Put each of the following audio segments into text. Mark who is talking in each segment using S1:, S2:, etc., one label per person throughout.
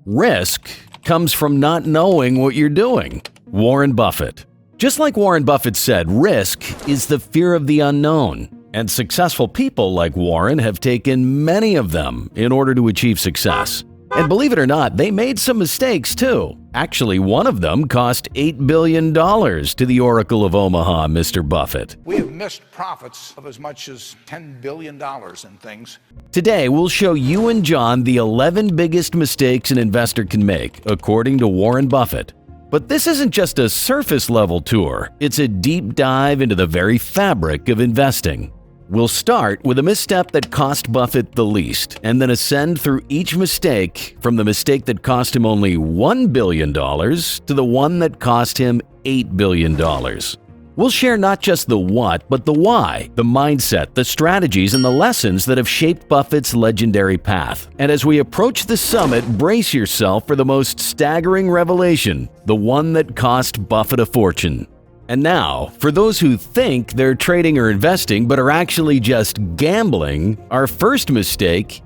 S1: Risk comes from not knowing what you're doing. Warren Buffett. Just like Warren Buffett said, risk is the fear of the unknown. And successful people like Warren have taken many of them in order to achieve success. And believe it or not, they made some mistakes too. Actually, one of them cost $8 billion to the Oracle of Omaha, Mr. Buffett.
S2: We have missed profits of as much as $10 billion in things.
S1: Today, we'll show you and John the 11 biggest mistakes an investor can make, according to Warren Buffett. But this isn't just a surface-level tour. It's a deep dive into the very fabric of investing. We'll start with a misstep that cost Buffett the least, and then ascend through each mistake from the mistake that cost him only $1 billion to the one that cost him $8 billion. We'll share not just the what, but the why, the mindset, the strategies, and the lessons that have shaped Buffett's legendary path. And as we approach the summit, brace yourself for the most staggering revelation, the one that cost Buffett a fortune. And now, for those who think they're trading or investing but are actually just gambling, our first mistake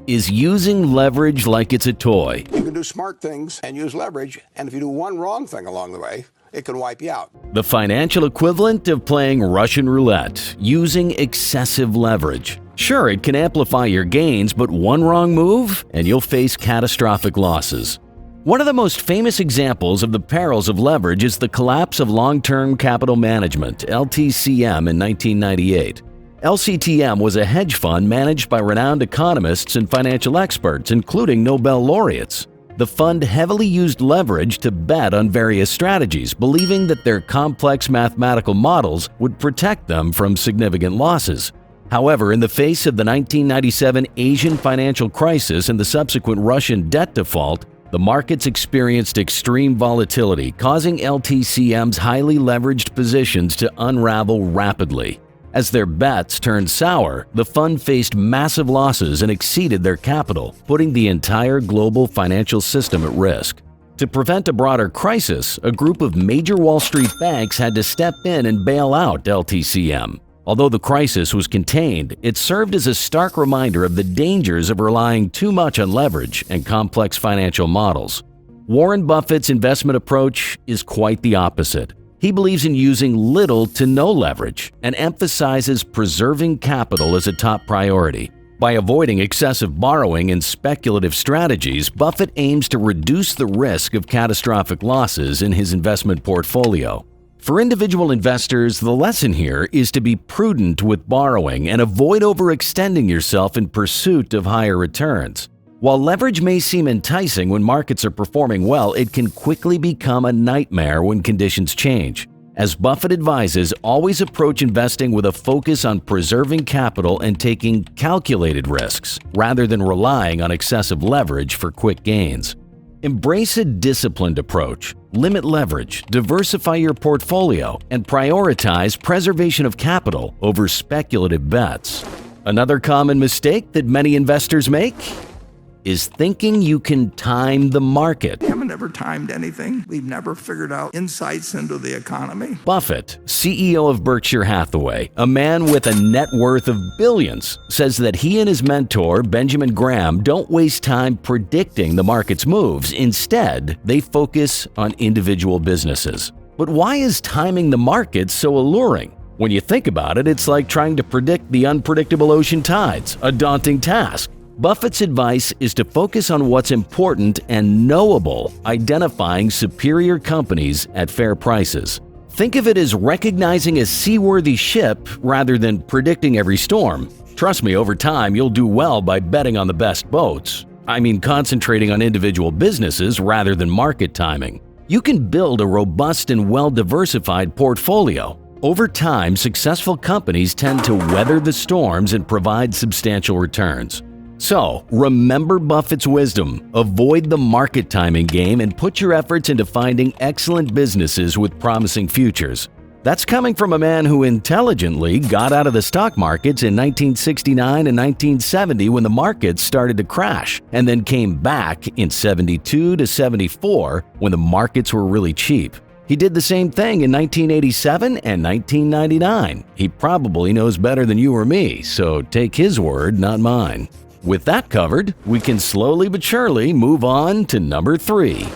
S1: is using leverage like it's a toy.
S3: You can do smart things and use leverage, and if you do one wrong thing along the way, it can wipe you out.
S1: The financial equivalent of playing Russian roulette, using excessive leverage. Sure, it can amplify your gains, but one wrong move and you'll face catastrophic losses. One of the most famous examples of the perils of leverage is the collapse of Long-Term Capital Management, LTCM, in 1998. LCTM was a hedge fund managed by renowned economists and financial experts, including Nobel laureates. The fund heavily used leverage to bet on various strategies, believing that their complex mathematical models would protect them from significant losses. However, in the face of the 1997 Asian financial crisis and the subsequent Russian debt default, the markets experienced extreme volatility, causing LTCM's highly leveraged positions to unravel rapidly. As their bets turned sour, the fund faced massive losses and exceeded their capital, putting the entire global financial system at risk. To prevent a broader crisis, a group of major Wall Street banks had to step in and bail out LTCM. Although the crisis was contained, it served as a stark reminder of the dangers of relying too much on leverage and complex financial models. Warren Buffett's investment approach is quite the opposite. He believes in using little to no leverage and emphasizes preserving capital as a top priority. By avoiding excessive borrowing and speculative strategies, Buffett aims to reduce the risk of catastrophic losses in his investment portfolio. For individual investors, the lesson here is to be prudent with borrowing and avoid overextending yourself in pursuit of higher returns. While leverage may seem enticing when markets are performing well, it can quickly become a nightmare when conditions change. As Buffett advises, always approach investing with a focus on preserving capital and taking calculated risks, rather than relying on excessive leverage for quick gains. Embrace a disciplined approach. Limit leverage, diversify your portfolio, and prioritize preservation of capital over speculative bets. Another common mistake that many investors make is thinking you can time the market.
S2: We haven't ever timed anything. We've never figured out insights into the economy.
S1: Buffett, CEO of Berkshire Hathaway, a man with a net worth of billions, says that he and his mentor, Benjamin Graham, don't waste time predicting the market's moves. Instead, they focus on individual businesses. But why is timing the market so alluring? When you think about it, it's like trying to predict the unpredictable ocean tides, a daunting task. Buffett's advice is to focus on what's important and knowable, identifying superior companies at fair prices. Think of it as recognizing a seaworthy ship rather than predicting every storm. Trust me, over time, you'll do well by betting on the best boats. I mean, concentrating on individual businesses rather than market timing. You can build a robust and well-diversified portfolio. Over time, successful companies tend to weather the storms and provide substantial returns. So, remember Buffett's wisdom, avoid the market timing game, and put your efforts into finding excellent businesses with promising futures. That's coming from a man who intelligently got out of the stock markets in 1969 and 1970 when the markets started to crash, and then came back in 72 to 74 when the markets were really cheap. He did the same thing in 1987 and 1999. He probably knows better than you or me, so take his word, not mine. With that covered, we can slowly but surely move on to number 3.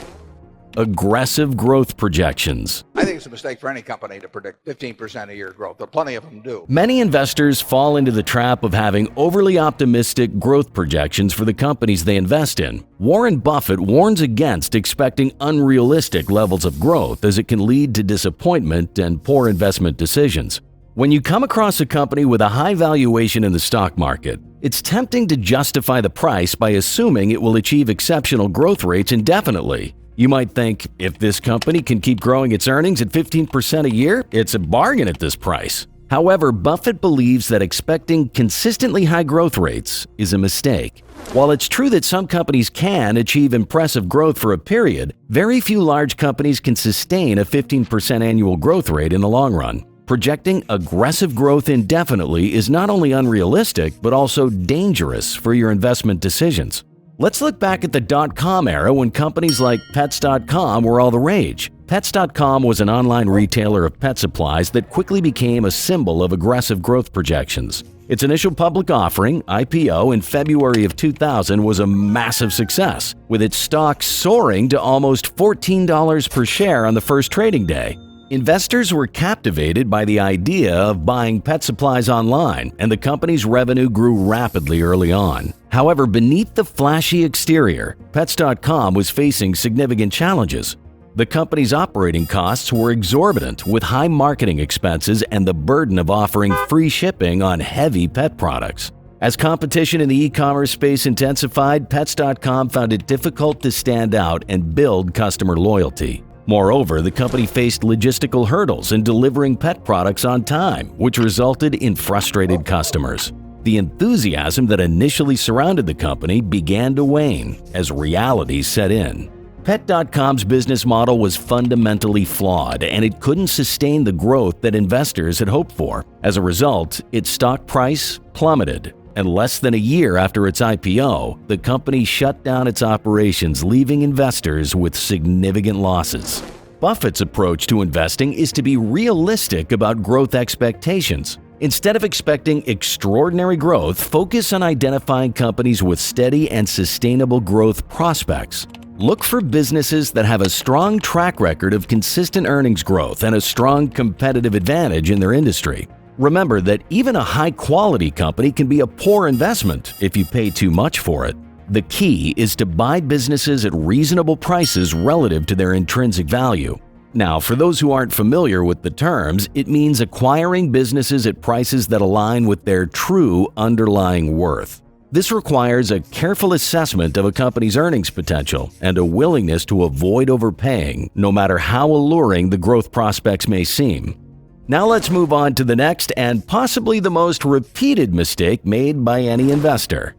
S1: Aggressive growth projections.
S3: I think it's a mistake for any company to predict 15% a year growth, but plenty of them do.
S1: Many investors fall into the trap of having overly optimistic growth projections for the companies they invest in. Warren Buffett warns against expecting unrealistic levels of growth, as it can lead to disappointment and poor investment decisions. When you come across a company with a high valuation in the stock market, it's tempting to justify the price by assuming it will achieve exceptional growth rates indefinitely. You might think, if this company can keep growing its earnings at 15% a year, it's a bargain at this price. However, Buffett believes that expecting consistently high growth rates is a mistake. While it's true that some companies can achieve impressive growth for a period, very few large companies can sustain a 15% annual growth rate in the long run. Projecting aggressive growth indefinitely is not only unrealistic, but also dangerous for your investment decisions. Let's look back at the dot-com era when companies like Pets.com were all the rage. Pets.com was an online retailer of pet supplies that quickly became a symbol of aggressive growth projections. Its initial public offering, IPO, in February of 2000 was a massive success, with its stock soaring to almost $14 per share on the first trading day. Investors were captivated by the idea of buying pet supplies online, and the company's revenue grew rapidly early on. However, beneath the flashy exterior, Pets.com was facing significant challenges. The company's operating costs were exorbitant, with high marketing expenses and the burden of offering free shipping on heavy pet products. As competition in the e-commerce space intensified, Pets.com found it difficult to stand out and build customer loyalty. Moreover, the company faced logistical hurdles in delivering pet products on time, which resulted in frustrated customers. The enthusiasm that initially surrounded the company began to wane as reality set in. Pet.com's business model was fundamentally flawed, and it couldn't sustain the growth that investors had hoped for. As a result, its stock price plummeted, and less than a year after its IPO, the company shut down its operations, leaving investors with significant losses. Buffett's approach to investing is to be realistic about growth expectations. Instead of expecting extraordinary growth, focus on identifying companies with steady and sustainable growth prospects. Look for businesses that have a strong track record of consistent earnings growth and a strong competitive advantage in their industry. Remember that even a high-quality company can be a poor investment if you pay too much for it. The key is to buy businesses at reasonable prices relative to their intrinsic value. Now, for those who aren't familiar with the terms, it means acquiring businesses at prices that align with their true underlying worth. This requires a careful assessment of a company's earnings potential and a willingness to avoid overpaying, no matter how alluring the growth prospects may seem. Now let's move on to the next and possibly the most repeated mistake made by any investor.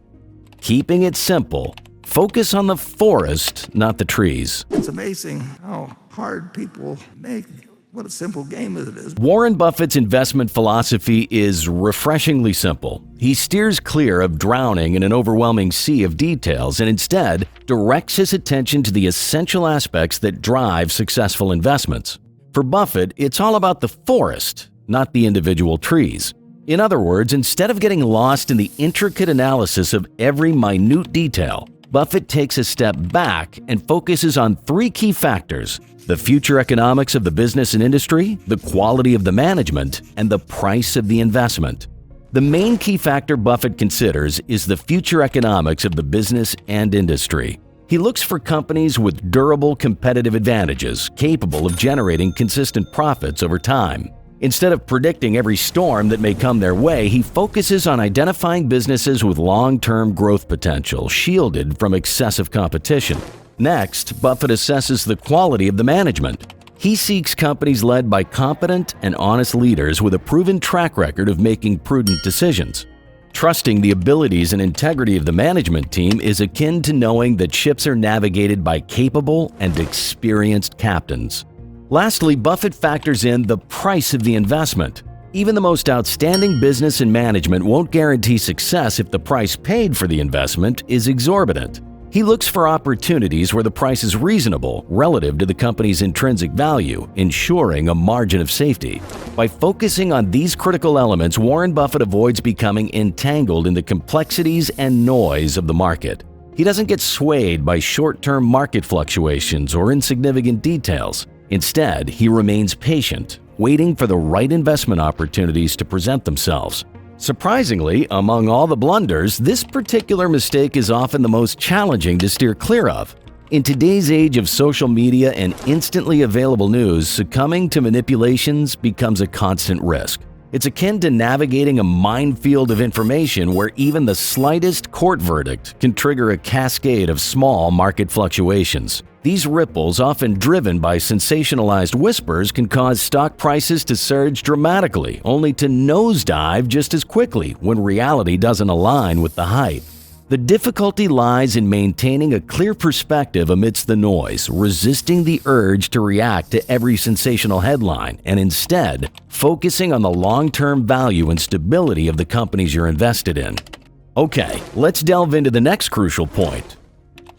S1: Keeping it simple. Focus on the forest, not the trees.
S2: It's amazing how hard people make what a simple game it is.
S1: Warren Buffett's investment philosophy is refreshingly simple. He steers clear of drowning in an overwhelming sea of details and instead directs his attention to the essential aspects that drive successful investments. For Buffett, it's all about the forest, not the individual trees. In other words, instead of getting lost in the intricate analysis of every minute detail, Buffett takes a step back and focuses on 3 key factors: the future economics of the business and industry, the quality of the management, and the price of the investment. The main key factor Buffett considers is the future economics of the business and industry. He looks for companies with durable competitive advantages, capable of generating consistent profits over time. Instead of predicting every storm that may come their way, he focuses on identifying businesses with long-term growth potential, shielded from excessive competition. Next, Buffett assesses the quality of the management. He seeks companies led by competent and honest leaders with a proven track record of making prudent decisions. Trusting the abilities and integrity of the management team is akin to knowing that ships are navigated by capable and experienced captains. Lastly, Buffett factors in the price of the investment. Even the most outstanding business and management won't guarantee success if the price paid for the investment is exorbitant. He looks for opportunities where the price is reasonable relative to the company's intrinsic value, ensuring a margin of safety. By focusing on these critical elements, Warren Buffett avoids becoming entangled in the complexities and noise of the market. He doesn't get swayed by short-term market fluctuations or insignificant details. Instead, he remains patient, waiting for the right investment opportunities to present themselves. Surprisingly, among all the blunders, this particular mistake is often the most challenging to steer clear of. In today's age of social media and instantly available news, succumbing to manipulations becomes a constant risk. It's akin to navigating a minefield of information where even the slightest court verdict can trigger a cascade of small market fluctuations. These ripples, often driven by sensationalized whispers, can cause stock prices to surge dramatically, only to nosedive just as quickly when reality doesn't align with the hype. The difficulty lies in maintaining a clear perspective amidst the noise, resisting the urge to react to every sensational headline, and instead focusing on the long-term value and stability of the companies you're invested in. Okay, let's delve into the next crucial point: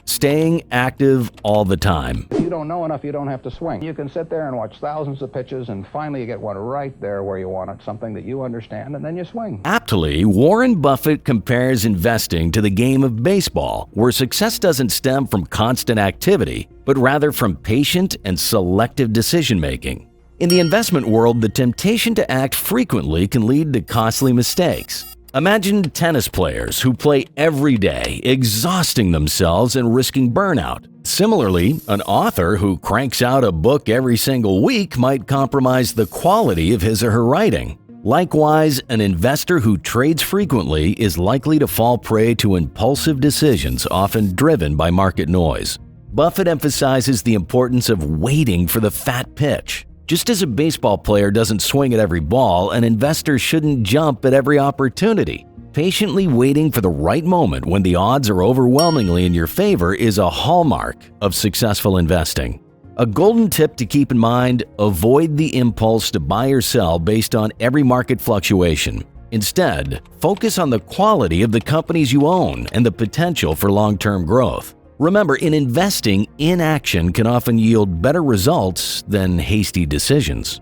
S1: staying active all the time.
S4: If you don't know enough, you don't have to swing. You can sit there and watch thousands of pitches, and finally you get one right there where you want it, something that you understand, and then you swing.
S1: Aptly, Warren Buffett compares investing to the game of baseball, where success doesn't stem from constant activity, but rather from patient and selective decision-making. In the investment world, the temptation to act frequently can lead to costly mistakes. Imagine tennis players who play every day, exhausting themselves and risking burnout. Similarly, an author who cranks out a book every single week might compromise the quality of his or her writing. Likewise, an investor who trades frequently is likely to fall prey to impulsive decisions often driven by market noise. Buffett emphasizes the importance of waiting for the fat pitch. Just as a baseball player doesn't swing at every ball, an investor shouldn't jump at every opportunity. Patiently waiting for the right moment when the odds are overwhelmingly in your favor is a hallmark of successful investing. A golden tip to keep in mind: avoid the impulse to buy or sell based on every market fluctuation. Instead, focus on the quality of the companies you own and the potential for long-term growth. Remember, in investing, inaction can often yield better results than hasty decisions.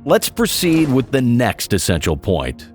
S1: Let's proceed with the next essential point: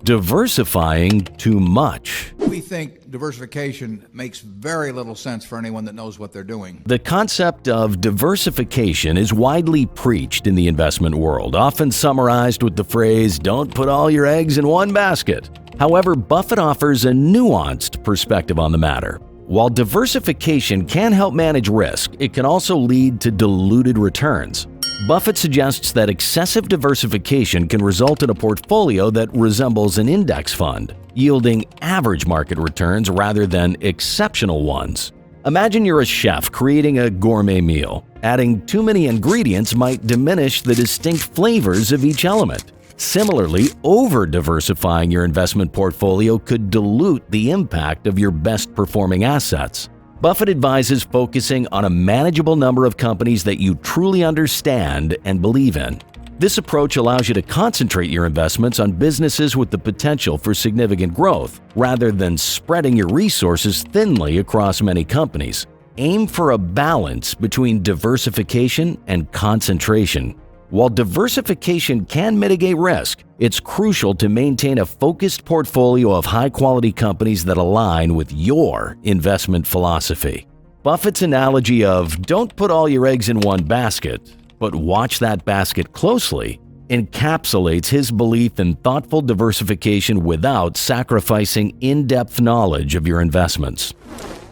S1: diversifying too much.
S5: We think diversification makes very little sense for anyone that knows what they're doing.
S1: The concept of diversification is widely preached in the investment world, often summarized with the phrase, "Don't put all your eggs in one basket." However, Buffett offers a nuanced perspective on the matter. While diversification can help manage risk, it can also lead to diluted returns. Buffett suggests that excessive diversification can result in a portfolio that resembles an index fund, yielding average market returns rather than exceptional ones. Imagine you're a chef creating a gourmet meal. Adding too many ingredients might diminish the distinct flavors of each element. Similarly, over-diversifying your investment portfolio could dilute the impact of your best-performing assets. Buffett advises focusing on a manageable number of companies that you truly understand and believe in. This approach allows you to concentrate your investments on businesses with the potential for significant growth, rather than spreading your resources thinly across many companies. Aim for a balance between diversification and concentration. While diversification can mitigate risk, it's crucial to maintain a focused portfolio of high-quality companies that align with your investment philosophy. Buffett's analogy of "don't put all your eggs in one basket, but watch that basket closely" encapsulates his belief in thoughtful diversification without sacrificing in-depth knowledge of your investments.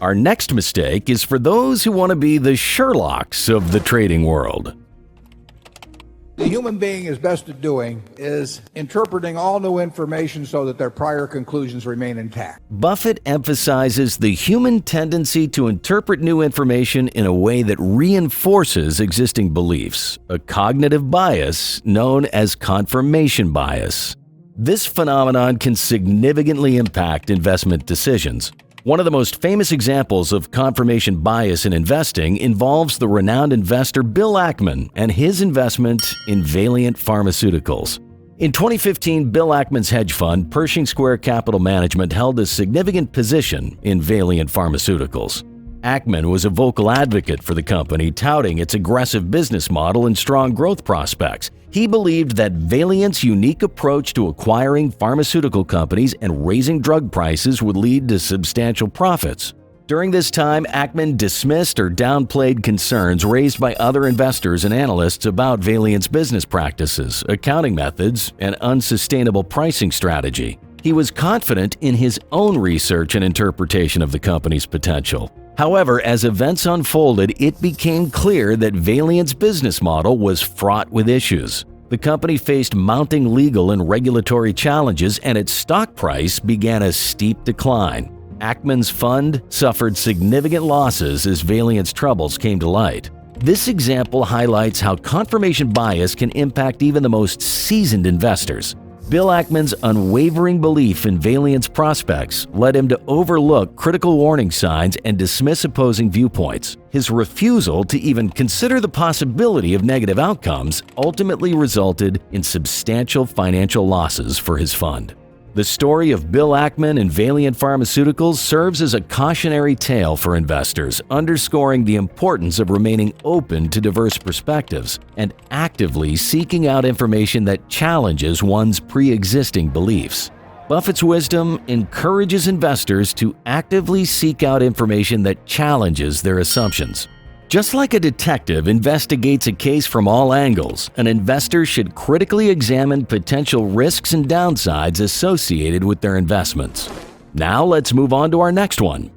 S1: Our next mistake is for those who want to be the Sherlocks of the trading world.
S5: The human being is best at doing is interpreting all new information so that their prior conclusions remain intact.
S1: Buffett emphasizes the human tendency to interpret new information in a way that reinforces existing beliefs, a cognitive bias known as confirmation bias. This phenomenon can significantly impact investment decisions. One of the most famous examples of confirmation bias in investing involves the renowned investor Bill Ackman and his investment in Valeant Pharmaceuticals. In 2015, Bill Ackman's hedge fund, Pershing Square Capital Management, held a significant position in Valeant Pharmaceuticals. Ackman was a vocal advocate for the company, touting its aggressive business model and strong growth prospects. He believed that Valiant's unique approach to acquiring pharmaceutical companies and raising drug prices would lead to substantial profits. During this time, Ackman dismissed or downplayed concerns raised by other investors and analysts about Valiant's business practices, accounting methods, and unsustainable pricing strategy. He was confident in his own research and interpretation of the company's potential. However, as events unfolded, it became clear that Valiant's business model was fraught with issues. The company faced mounting legal and regulatory challenges, and its stock price began a steep decline. Ackman's fund suffered significant losses as Valiant's troubles came to light. This example highlights how confirmation bias can impact even the most seasoned investors. Bill Ackman's unwavering belief in Valiant's prospects led him to overlook critical warning signs and dismiss opposing viewpoints. His refusal to even consider the possibility of negative outcomes ultimately resulted in substantial financial losses for his fund. The story of Bill Ackman and Valiant Pharmaceuticals serves as a cautionary tale for investors, underscoring the importance of remaining open to diverse perspectives and actively seeking out information that challenges one's pre-existing beliefs. Buffett's wisdom encourages investors to actively seek out information that challenges their assumptions. Just like a detective investigates a case from all angles, an investor should critically examine potential risks and downsides associated with their investments. Now let's move on to our next one.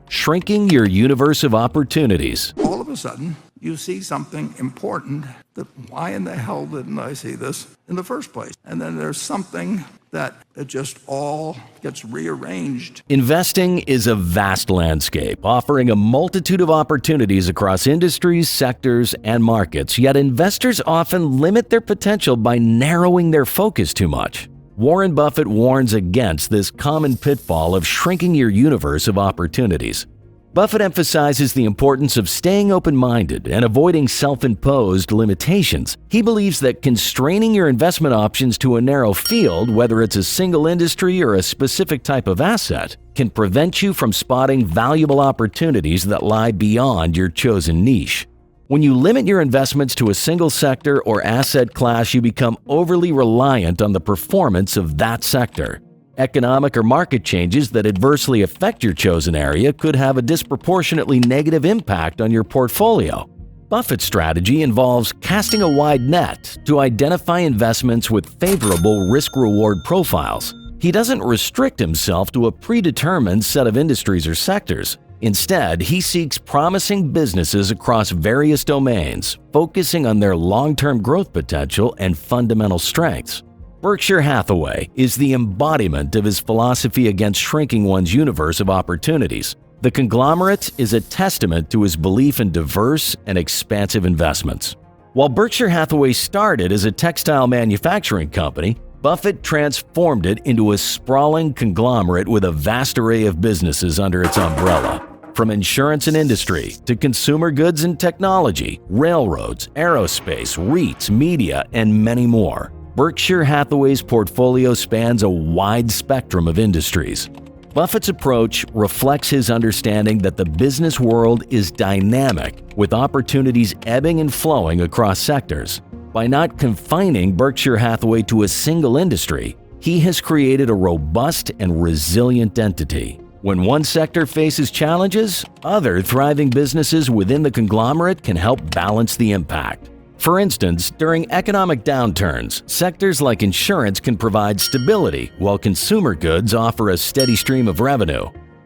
S1: Shrinking your universe of opportunities.
S2: All of a sudden, you see something important that, why in the hell didn't I see this in the first place? And then there's something that it just all gets rearranged.
S1: Investing is a vast landscape, offering a multitude of opportunities across industries, sectors, and markets, yet investors often limit their potential by narrowing their focus too much. Warren Buffett warns against this common pitfall of shrinking your universe of opportunities. Buffett emphasizes the importance of staying open-minded and avoiding self-imposed limitations. He believes that constraining your investment options to a narrow field, whether it's a single industry or a specific type of asset, can prevent you from spotting valuable opportunities that lie beyond your chosen niche. When you limit your investments to a single sector or asset class, you become overly reliant on the performance of that sector. Economic or market changes that adversely affect your chosen area could have a disproportionately negative impact on your portfolio. Buffett's strategy involves casting a wide net to identify investments with favorable risk-reward profiles. He doesn't restrict himself to a predetermined set of industries or sectors. Instead, he seeks promising businesses across various domains, focusing on their long-term growth potential and fundamental strengths. Berkshire Hathaway is the embodiment of his philosophy against shrinking one's universe of opportunities. The conglomerate is a testament to his belief in diverse and expansive investments. While Berkshire Hathaway started as a textile manufacturing company, Buffett transformed it into a sprawling conglomerate with a vast array of businesses under its umbrella. From insurance and industry to consumer goods and technology, railroads, aerospace, REITs, media, and many more, Berkshire Hathaway's portfolio spans a wide spectrum of industries. Buffett's approach reflects his understanding that the business world is dynamic, with opportunities ebbing and flowing across sectors. By not confining Berkshire Hathaway to a single industry, he has created a robust and resilient entity. When one sector faces challenges, other thriving businesses within the conglomerate can help balance the impact. For instance, during economic downturns, sectors like insurance can provide stability, while consumer goods offer a steady stream of revenue.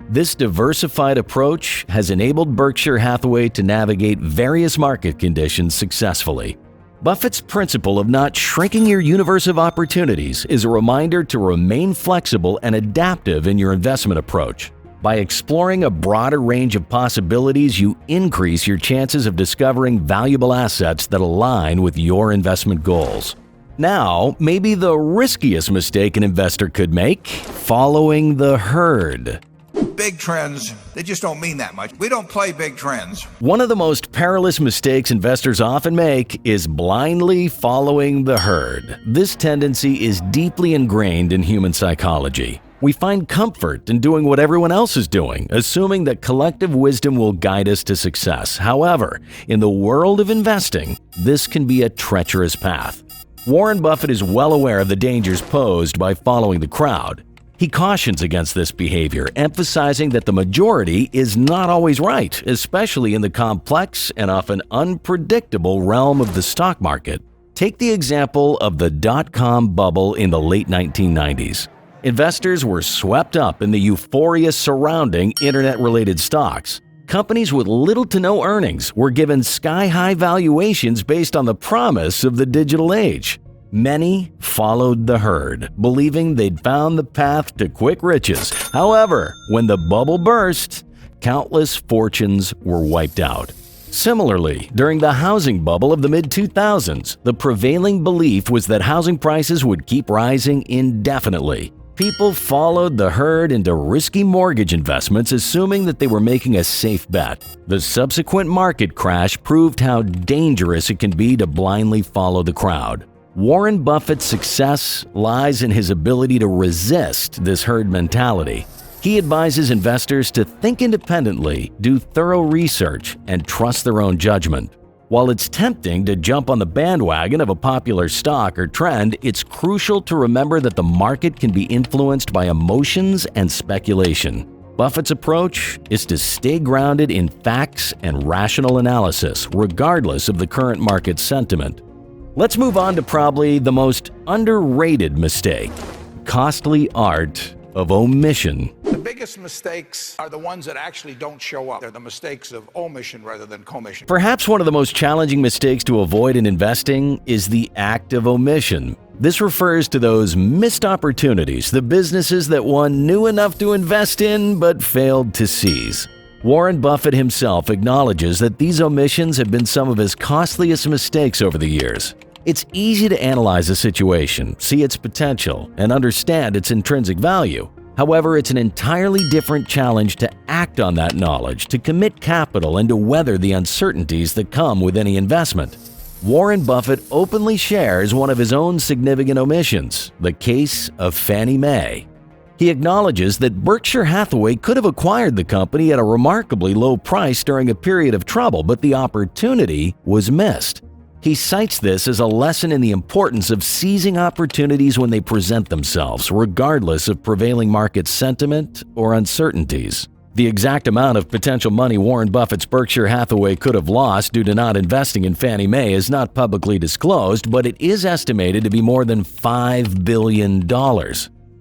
S1: This diversified approach has enabled Berkshire Hathaway to navigate various market conditions successfully. Buffett's principle of not shrinking your universe of opportunities is a reminder to remain flexible and adaptive in your investment approach. By exploring a broader range of possibilities, you increase your chances of discovering valuable assets that align with your investment goals. Now, maybe the riskiest mistake an investor could make: following the herd.
S5: Big trends, they just don't mean that much. We don't play big trends.
S1: One of the most perilous mistakes investors often make is blindly following the herd. This tendency is deeply ingrained in human psychology. We find comfort in doing what everyone else is doing, assuming that collective wisdom will guide us to success. However, in the world of investing, this can be a treacherous path. Warren Buffett is well aware of the dangers posed by following the crowd. He cautions against this behavior, emphasizing that the majority is not always right, especially in the complex and often unpredictable realm of the stock market. Take the example of the dot-com bubble in the late 1990s. Investors were swept up in the euphoria surrounding internet-related stocks. Companies with little to no earnings were given sky-high valuations based on the promise of the digital age. Many followed the herd, believing they'd found the path to quick riches. However, when the bubble burst, countless fortunes were wiped out. Similarly, during the housing bubble of the mid-2000s, the prevailing belief was that housing prices would keep rising indefinitely. People followed the herd into risky mortgage investments, assuming that they were making a safe bet. The subsequent market crash proved how dangerous it can be to blindly follow the crowd. Warren Buffett's success lies in his ability to resist this herd mentality. He advises investors to think independently, do thorough research, and trust their own judgment. While it's tempting to jump on the bandwagon of a popular stock or trend, it's crucial to remember that the market can be influenced by emotions and speculation. Buffett's approach is to stay grounded in facts and rational analysis, regardless of the current market sentiment. Let's move on to probably the most underrated mistake: costly art of omission.
S5: The biggest mistakes are the ones that actually don't show up. They're the mistakes of omission rather than commission.
S1: Perhaps one of the most challenging mistakes to avoid in investing is the act of omission. This refers to those missed opportunities, the businesses that one knew enough to invest in but failed to seize. Warren Buffett himself acknowledges that these omissions have been some of his costliest mistakes over the years. It's easy to analyze a situation, see its potential, and understand its intrinsic value. However, it's an entirely different challenge to act on that knowledge, to commit capital, and to weather the uncertainties that come with any investment. Warren Buffett openly shares one of his own significant omissions, the case of Fannie Mae. He acknowledges that Berkshire Hathaway could have acquired the company at a remarkably low price during a period of trouble, but the opportunity was missed. He cites this as a lesson in the importance of seizing opportunities when they present themselves, regardless of prevailing market sentiment or uncertainties. The exact amount of potential money Warren Buffett's Berkshire Hathaway could have lost due to not investing in Fannie Mae is not publicly disclosed, but it is estimated to be more than $5 billion.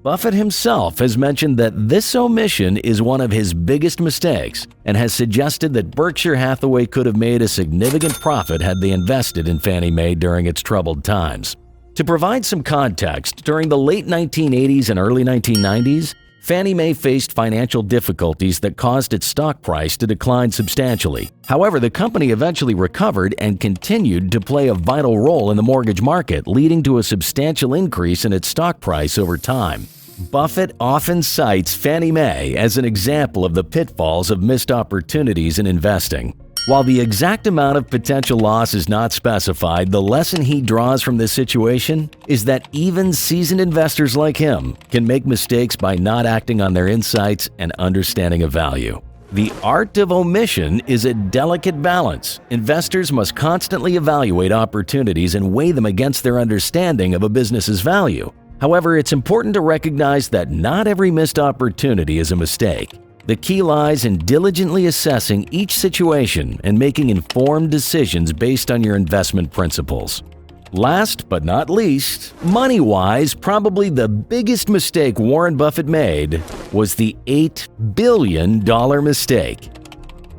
S1: Buffett himself has mentioned that this omission is one of his biggest mistakes and has suggested that Berkshire Hathaway could have made a significant profit had they invested in Fannie Mae during its troubled times. To provide some context, during the late 1980s and early 1990s, Fannie Mae faced financial difficulties that caused its stock price to decline substantially. However, the company eventually recovered and continued to play a vital role in the mortgage market, leading to a substantial increase in its stock price over time. Buffett often cites Fannie Mae as an example of the pitfalls of missed opportunities in investing. While the exact amount of potential loss is not specified, the lesson he draws from this situation is that even seasoned investors like him can make mistakes by not acting on their insights and understanding of value. The art of omission is a delicate balance. Investors must constantly evaluate opportunities and weigh them against their understanding of a business's value. However, it's important to recognize that not every missed opportunity is a mistake. The key lies in diligently assessing each situation and making informed decisions based on your investment principles. Last but not least, money-wise, probably the biggest mistake Warren Buffett made was the $8 billion mistake.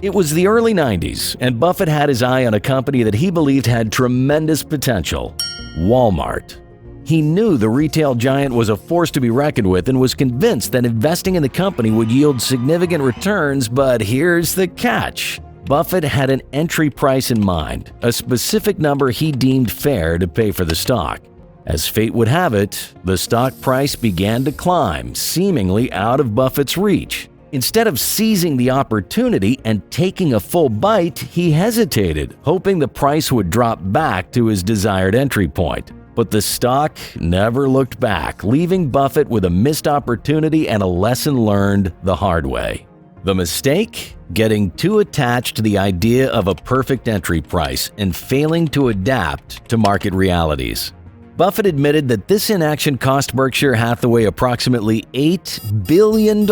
S1: It was the early 90s, and Buffett had his eye on a company that he believed had tremendous potential: Walmart. He knew the retail giant was a force to be reckoned with and was convinced that investing in the company would yield significant returns, but here's the catch. Buffett had an entry price in mind, a specific number he deemed fair to pay for the stock. As fate would have it, the stock price began to climb, seemingly out of Buffett's reach. Instead of seizing the opportunity and taking a full bite, he hesitated, hoping the price would drop back to his desired entry point. But the stock never looked back, leaving Buffett with a missed opportunity and a lesson learned the hard way. The mistake? Getting too attached to the idea of a perfect entry price and failing to adapt to market realities. Buffett admitted that this inaction cost Berkshire Hathaway approximately $8 billion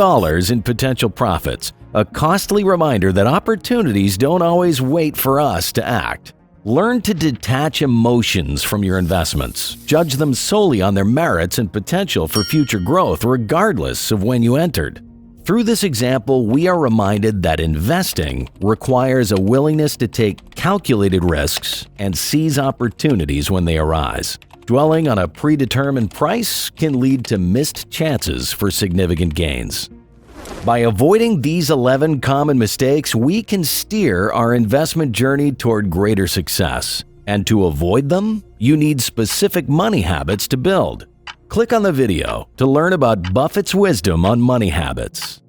S1: in potential profits, a costly reminder that opportunities don't always wait for us to act. Learn to detach emotions from your investments. Judge them solely on their merits and potential for future growth, regardless of when you entered. Through this example, we are reminded that investing requires a willingness to take calculated risks and seize opportunities when they arise. Dwelling on a predetermined price can lead to missed chances for significant gains. By avoiding these 11 common mistakes, we can steer our investment journey toward greater success. And to avoid them, you need specific money habits to build. Click on the video to learn about Buffett's wisdom on money habits.